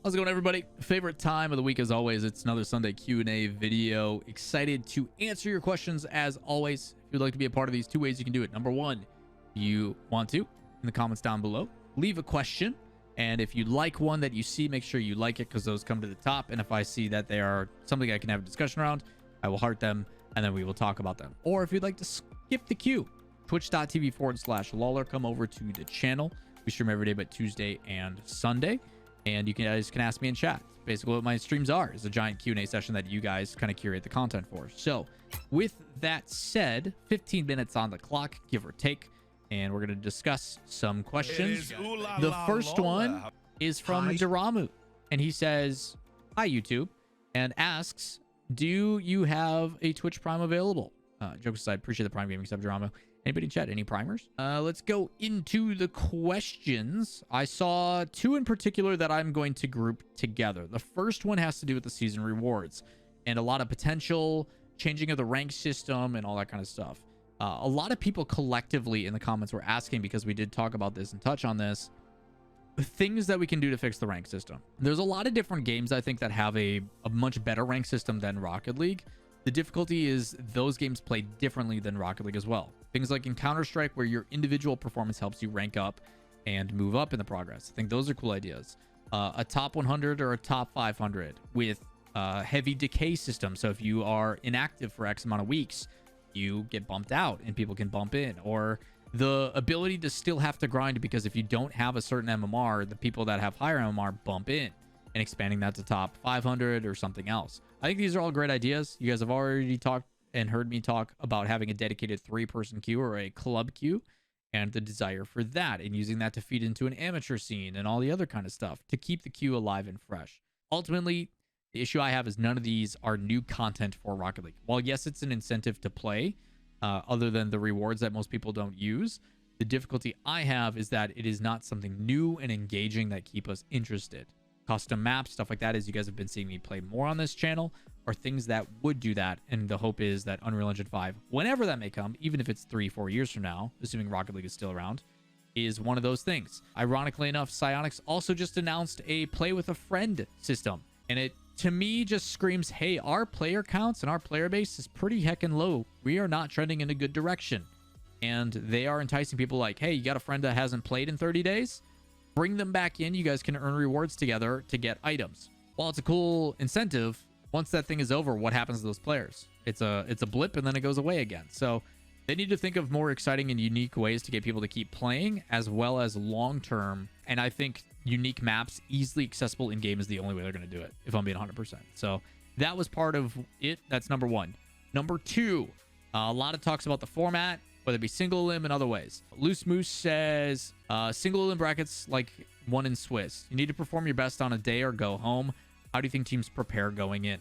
How's it going, everybody? Favorite time of the week as always. It's another Sunday Q&A video. Excited to answer your questions as always. If you'd like to be a part of these, two ways you can do it. Number one, you want to, in the comments down below, leave a question. And if you like one that you see, make sure you like it because those come to the top. And if I see that they are something I can have a discussion around, I will heart them and then we will talk about them. Or if you'd like to skip the queue, twitch.tv/Lawler, come over to the channel. We stream every day but Tuesday and Sunday. And you guys can ask me in chat. Basically what my streams are is a giant Q&A session that you guys kind of curate the content for. So with that said, 15 minutes on the clock, give or take. And we're going to discuss some questions. The first one is from Daramu. And he says, hi, YouTube. And asks, do you have a Twitch Prime available? Jokes aside, appreciate the Prime Gaming sub, Daramu. Anybody in chat? Any primers? Let's go into the questions. I saw two in particular that I'm going to group together. The first one has to do with the season rewards and a lot of potential changing of the rank system and all that kind of stuff. A lot of people collectively in the comments were asking, because we did talk about this and touch on this, things that we can do to fix the rank system. There's a lot of different games I think that have a much better rank system than Rocket League. The difficulty is those games play differently than Rocket League as well. Things like in Counter-Strike, where your individual performance helps you rank up and move up in the progress. I think those are cool ideas. A top 100 or a top 500 with heavy decay system. So if you are inactive for X amount of weeks, you get bumped out and people can bump in. Or the ability to still have to grind, because if you don't have a certain MMR, the people that have higher MMR bump in, and expanding that to top 500 or something else. I think these are all great ideas. You guys have already talked and heard me talk about having a dedicated 3-person queue or a club queue, and the desire for that, and using that to feed into an amateur scene and all the other kind of stuff to keep the queue alive and fresh. Ultimately, the issue I have is none of these are new content for Rocket League. While yes, it's an incentive to play, other than the rewards that most people don't use, the difficulty I have is that it is not something new and engaging that keep us interested. Custom maps, stuff like that, as you guys have been seeing me play more on this channel, are things that would do that. And the hope is that Unreal Engine 5, whenever that may come, even if it's 3-4 years from now, assuming Rocket League is still around, is one of those things. Ironically enough, Psyonix also just announced a play with a friend system. And it, to me, just screams, hey, our player counts and our player base is pretty heckin' low. We are not trending in a good direction. And they are enticing people like, hey, you got a friend that hasn't played in 30 days? Bring them back in. You guys can earn rewards together to get items. While it's a cool incentive, once that thing is over, what happens to those players? It's a blip and then it goes away again. So they need to think of more exciting and unique ways to get people to keep playing, as well as long-term. And I think unique maps, easily accessible in-game, is the only way they're going to do it, if I'm being 100%. So that was part of it. That's number one. Number two, a lot of talks about the format, whether it be single elim and other ways. Loose Moose says, single elim brackets like one in Swiss. You need to perform your best on a day or go home. How do you think teams prepare going in?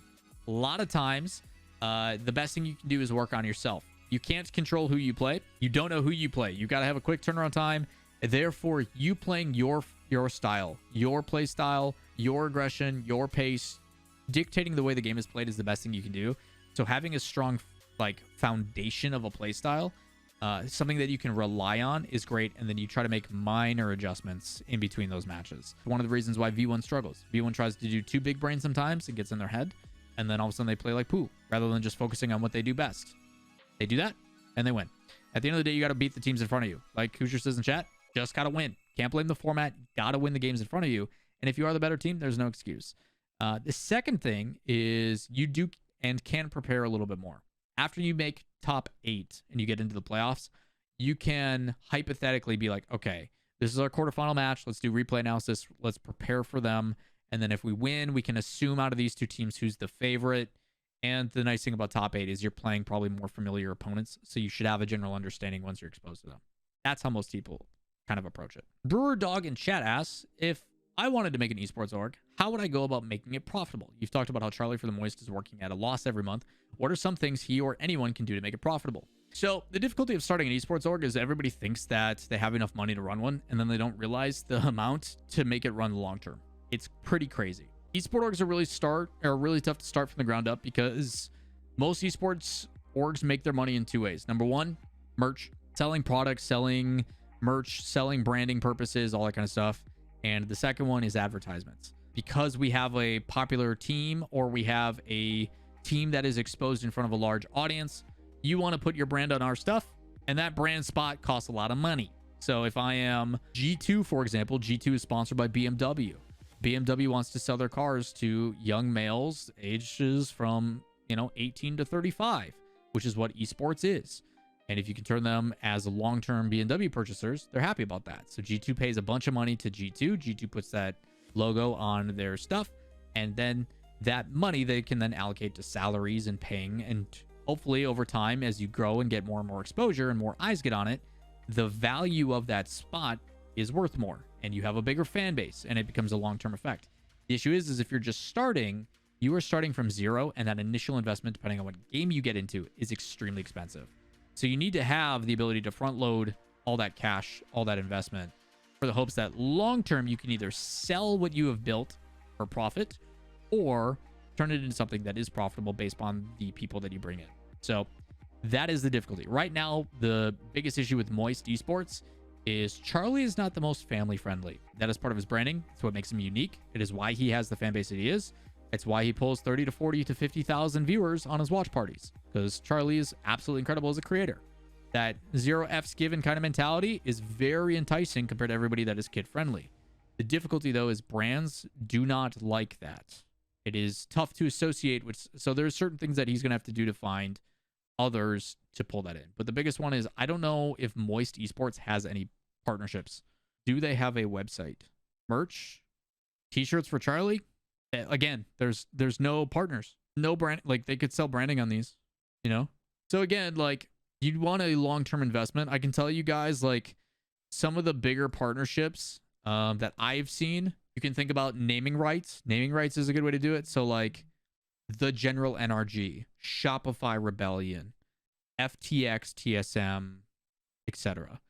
A lot of times, the best thing you can do is work on yourself. You can't control who you play. You don't know who you play. You got to have a quick turnaround time. Therefore, you playing your style, your play style, your aggression, your pace, dictating the way the game is played is the best thing you can do. So having a strong foundation of a play style, something that you can rely on, is great. And then you try to make minor adjustments in between those matches. One of the reasons why V1 struggles. V1 tries to do too big brain sometimes. It gets in their head. And then all of a sudden they play like poo, rather than just focusing on what they do best. They do that and they win. At the end of the day, you got to beat the teams in front of you. Like Hoosier says in chat, just got to win. Can't blame the format. Got to win the games in front of you. And if you are the better team, there's no excuse. The second thing is you do and can prepare a little bit more. After you make top 8 and you get into the playoffs, you can hypothetically be like, okay, this is our quarterfinal match. Let's do replay analysis. Let's prepare for them. And then if we win, we can assume out of these two teams who's the favorite. And the nice thing about top 8 is you're playing probably more familiar opponents. So you should have a general understanding once you're exposed to them. That's how most people kind of approach it. Brewer Dog in chat asks, if I wanted to make an esports org, how would I go about making it profitable? You've talked about how Charlie for the Moist is working at a loss every month. What are some things he or anyone can do to make it profitable? So the difficulty of starting an esports org is everybody thinks that they have enough money to run one, and then they don't realize the amount to make it run long term. It's pretty crazy. Esports orgs are really tough to start from the ground up, because most esports orgs make their money in two ways. Number one, merch, selling products, selling merch, selling branding purposes, all that kind of stuff. And the second one is advertisements. because we have a popular team or we have a team that is exposed in front of a large audience, you want to put your brand on our stuff, and that brand spot costs a lot of money. So if I am G2, for example, G2 is sponsored by BMW. BMW wants to sell their cars to young males ages from, 18 to 35, which is what esports is. And if you can turn them as long-term BMW purchasers, they're happy about that. So G2 pays a bunch of money to G2. G2 puts that logo on their stuff, and then that money they can then allocate to salaries and paying. And hopefully over time, as you grow and get more and more exposure and more eyes get on it, the value of that spot is worth more, and you have a bigger fan base, and it becomes a long-term effect. The issue is if you're just starting, you are starting from zero, and that initial investment, depending on what game you get into, is extremely expensive. So you need to have the ability to front load all that cash, all that investment, for the hopes that long-term you can either sell what you have built for profit or turn it into something that is profitable based on the people that you bring in. So that is the difficulty. Right now, the biggest issue with Moist Esports is Charlie is not the most family friendly. That is part of his branding. It's what makes him unique. It is why he has the fan base that he is. It's why he pulls 30 to 40 to 50,000 viewers on his watch parties, because Charlie is absolutely incredible as a creator. That zero F's given kind of mentality is very enticing compared to everybody that is kid friendly. The difficulty though is brands do not like that. It is tough to associate with. So there's certain things that he's going to have to do to find others to pull that in. But the biggest one is, I don't know if Moist Esports has any partnerships. Do they have a website? Merch? T-shirts for Charlie? Again, there's no partners, no brand. Like, they could sell branding on these, So again, like, you'd want a long-term investment. I can tell you guys, like, some of the bigger partnerships that I've seen, you can think about naming rights. Naming rights is a good way to do it. So like the General NRG, Shopify Rebellion, FTX, TSM, etc.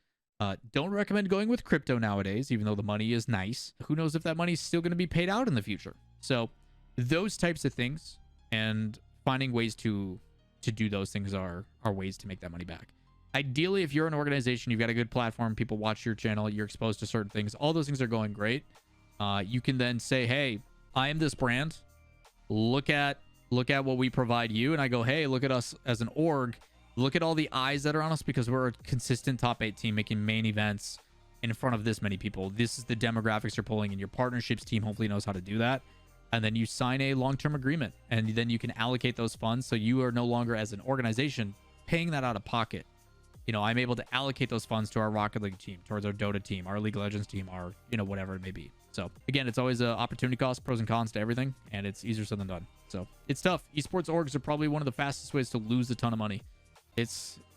Don't recommend going with crypto nowadays, even though the money is nice. Who knows if that money is still going to be paid out in the future? So those types of things, and finding ways to do those things are ways to make that money back. Ideally, if you're an organization, you've got a good platform, people watch your channel, you're exposed to certain things, all those things are going great. You can then say, hey, I am this brand. Look at what we provide you. And I go, hey, look at us as an org. Look at all the eyes that are on us, because we're a consistent top 8 team making main events in front of this many people. This is the demographics you're pulling, and your partnerships team hopefully knows how to do that. And then you sign a long-term agreement, and then you can allocate those funds. So you are no longer, as an organization, paying that out of pocket. I'm able to allocate those funds to our Rocket League team, towards our Dota team, our League of Legends team, our, whatever it may be. So again, it's always an opportunity cost, pros and cons to everything, and it's easier said than done. So it's tough. Esports orgs are probably one of the fastest ways to lose a ton of money. It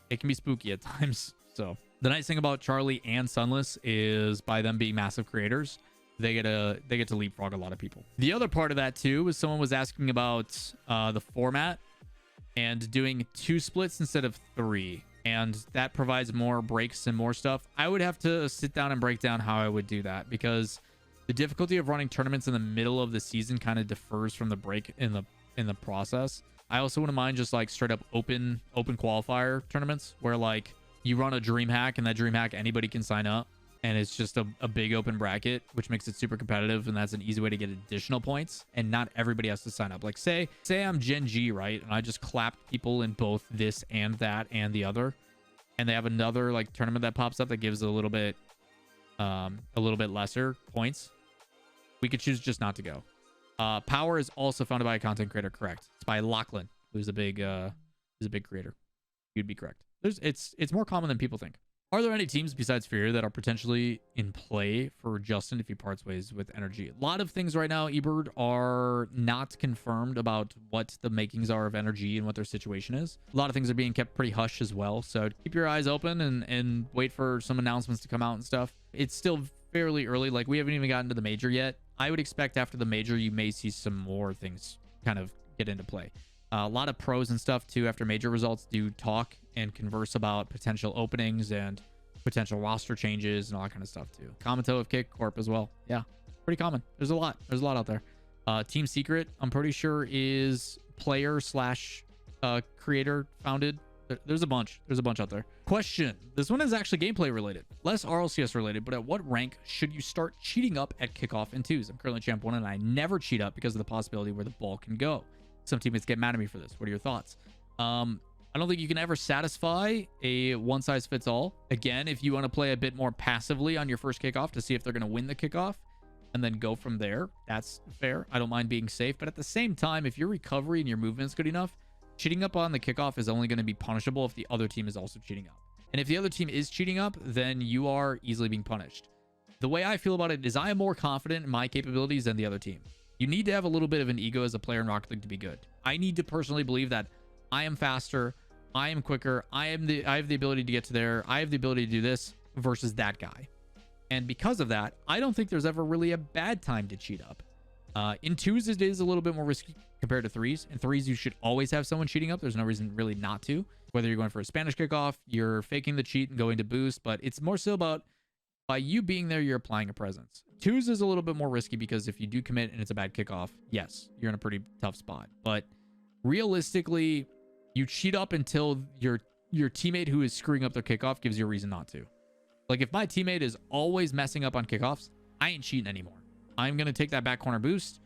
can be spooky at times. So the nice thing about Charlie and Sunless is, by them being massive creators, they get to leapfrog a lot of people. The other part of that too is, someone was asking about the format and doing 2 splits instead of 3, and that provides more breaks and more stuff. I would have to sit down and break down how I would do that, because the difficulty of running tournaments in the middle of the season kind of differs from the break in the process. I also wouldn't mind just like straight up open qualifier tournaments, where like you run a dream hack, and that dream hack anybody can sign up, and it's just a big open bracket, which makes it super competitive, and that's an easy way to get additional points, and not everybody has to sign up. Like say I'm Gen G, right, and I just clapped people in both this and that and the other, and they have another like tournament that pops up that gives a little bit lesser points. We could choose just not to go. Power is also founded by a content creator, correct? It's by Lachlan, who's a big creator. You'd be correct. It's more common than people think. Are there any teams besides Fear that are potentially in play for Justin if he parts ways with Energy? A lot of things right now, Ebert, are not confirmed about what the makings are of Energy and what their situation is. A lot of things are being kept pretty hush as well. So keep your eyes open and wait for some announcements to come out and stuff. It's still fairly early. Like, we haven't even gotten to the major yet. I would expect after the major, you may see some more things kind of get into play. A lot of pros and stuff too, after major results, do talk and converse about potential openings and potential roster changes and all that kind of stuff too. Commento of Kick Corp as well. Yeah, pretty common. There's a lot out there. Team Secret, I'm pretty sure, is player slash creator founded There's a bunch. There's a bunch out there. Question. This one is actually gameplay related. Less RLCS related, but at what rank should you start cheating up at kickoff and twos? I'm currently champ 1 and I never cheat up because of the possibility where the ball can go. Some teammates get mad at me for this. What are your thoughts? I don't think you can ever satisfy a one-size-fits-all. Again, if you want to play a bit more passively on your first kickoff to see if they're going to win the kickoff and then go from there, that's fair. I don't mind being safe. But at the same time, if your recovery and your movement's good enough, cheating up on the kickoff is only going to be punishable if the other team is also cheating up. And if the other team is cheating up, then you are easily being punished. The way I feel about it is I am more confident in my capabilities than the other team. You need to have a little bit of an ego as a player in Rocket League to be good. I need to personally believe that I am faster, I am quicker, I have the ability to get to there, I have the ability to do this versus that guy. And because of that, I don't think there's ever really a bad time to cheat up. In twos, it is a little bit more risky compared to threes. In threes, you should always have someone cheating up. There's no reason really not to. Whether you're going for a Spanish kickoff, you're faking the cheat and going to boost, but it's more so about by you being there, you're applying a presence. Twos is a little bit more risky because if you do commit and it's a bad kickoff, yes, you're in a pretty tough spot. But realistically, you cheat up until your teammate who is screwing up their kickoff gives you a reason not to. Like if my teammate is always messing up on kickoffs, I ain't cheating anymore. I'm going to take that back corner boost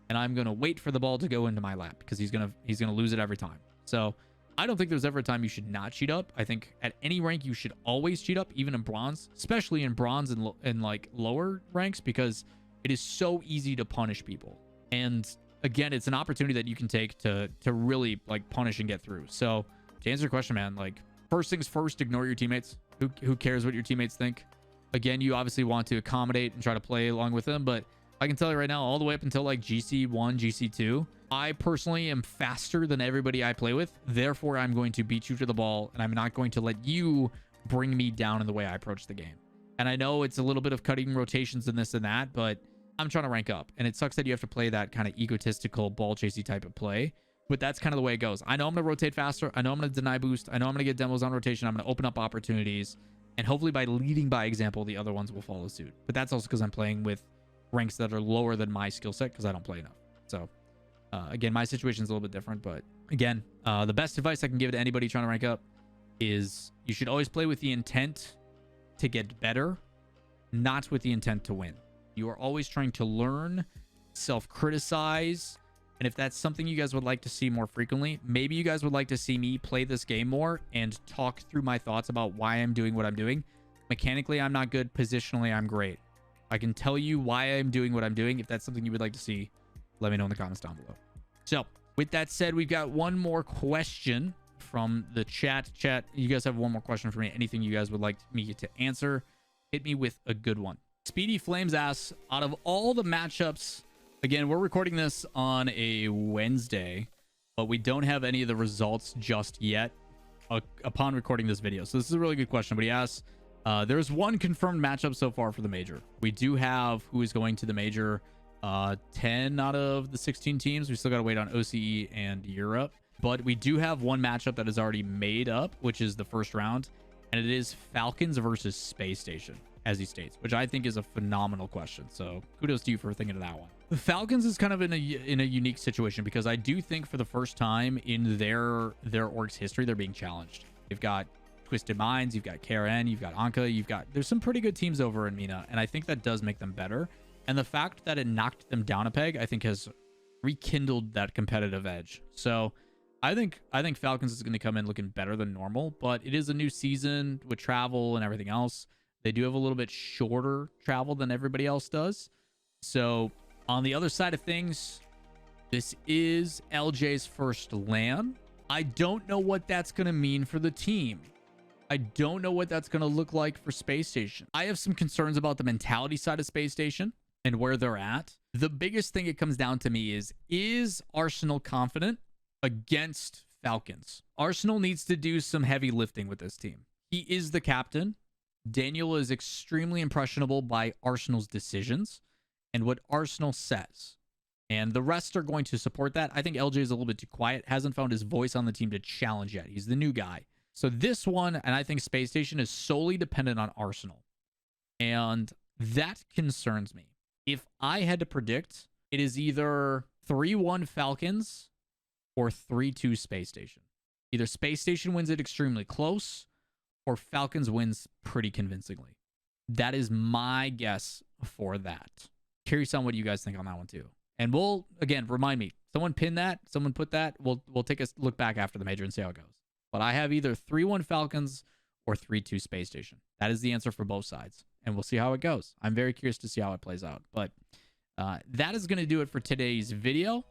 and I'm going to wait for the ball to go into my lap because he's going to lose it every time. So I don't think there's ever a time you should not cheat up. I think at any rank you should always cheat up, even in bronze, especially in bronze and like lower ranks, because it is so easy to punish people. And again, it's an opportunity that you can take to really like punish and get through. So to answer your question, man, like first things first, ignore your teammates. Who cares what your teammates think? Again, you obviously want to accommodate and try to play along with them, but I can tell you right now, all the way up until like GC1, GC2, I personally am faster than everybody I play with. Therefore, I'm going to beat you to the ball, and I'm not going to let you bring me down in the way I approach the game. And I know it's a little bit of cutting rotations and this and that, but I'm trying to rank up. And it sucks that you have to play that kind of egotistical ball chasey type of play. But that's kind of the way it goes. I know I'm going to rotate faster. I know I'm going to deny boost. I know I'm going to get demos on rotation. I'm going to open up opportunities. And hopefully by leading by example, the other ones will follow suit. But that's also because I'm playing with ranks that are lower than my skill set because I don't play enough. So again, my situation is a little bit different. But again, the best advice I can give to anybody trying to rank up is you should always play with the intent to get better, not with the intent to win. You are always trying to learn, self-criticize. And if that's something you guys would like to see more frequently, maybe you guys would like to see me play this game more and talk through my thoughts about why I'm doing what I'm doing. Mechanically, I'm not good. Positionally, I'm great. I can tell you why I'm doing what I'm doing. If that's something you would like to see, let me know in the comments down below. So with that said, we've got one more question from the chat. You guys have one more question for me? Anything you guys would like me to answer? Hit me with a good one. Speedy Flames asks, out of all the matchups, again, we're recording this on a Wednesday, but we don't have any of the results just yet upon recording this video. So this is a really good question, but he asks, there's one confirmed matchup so far for the major. We do have who is going to the major, 10 out of the 16 teams. We still got to wait on OCE and Europe, but we do have one matchup that is already made up, which is the first round, and it is Falcons versus Space Station, as he states, which I think is a phenomenal question. So kudos to you for thinking of that one. The Falcons is kind of in a unique situation because I do think for the first time in their org's history, they're being challenged. They've got Twisted Minds, you've got KRN, you've got Anka, there's some pretty good teams over in MENA, and I think that does make them better. And the fact that it knocked them down a peg, I think has rekindled that competitive edge. So I think Falcons is going to come in looking better than normal, but it is a new season with travel and everything else. They do have a little bit shorter travel than everybody else does. So on the other side of things, this is LJ's first LAN. I don't know what that's going to mean for the team. I don't know what that's going to look like for Space Station. I have some concerns about the mentality side of Space Station and where they're at. The biggest thing it comes down to me is Arsenal confident against Falcons? Arsenal needs to do some heavy lifting with this team. He is the captain. Daniel is extremely impressionable by Arsenal's decisions and what Arsenal says. And the rest are going to support that. I think LJ is a little bit too quiet. Hasn't found his voice on the team to challenge yet. He's the new guy. So this one, and I think Space Station is solely dependent on Arsenal. And that concerns me. If I had to predict, it is either 3-1 Falcons or 3-2 Space Station. Either Space Station wins it extremely close, or Falcons wins pretty convincingly. That is my guess for that. Curious on what you guys think on that one too. And we'll, again, remind me, someone pin that, someone put that. We'll take a look back after the major and see how it goes. But I have either 3-1 Falcons or 3-2 Space Station. That is the answer for both sides. And we'll see how it goes. I'm very curious to see how it plays out. But that is going to do it for today's video.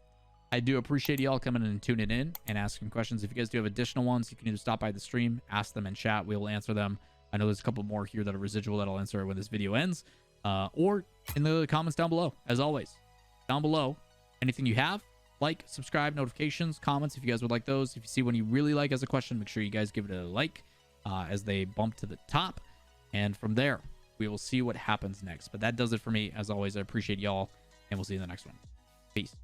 I do appreciate y'all coming in and tuning in and asking questions. If you guys do have additional ones, you can either stop by the stream, ask them in chat. We will answer them. I know there's a couple more here that are residual that I'll answer when this video ends. Or in the comments down below. As always, down below, anything you have, like, subscribe, notifications, comments, if you guys would like those. If you see one you really like as a question, make sure you guys give it a like as they bump to the top. And from there, we will see what happens next. But that does it for me. As always, I appreciate y'all, and we'll see you in the next one. Peace.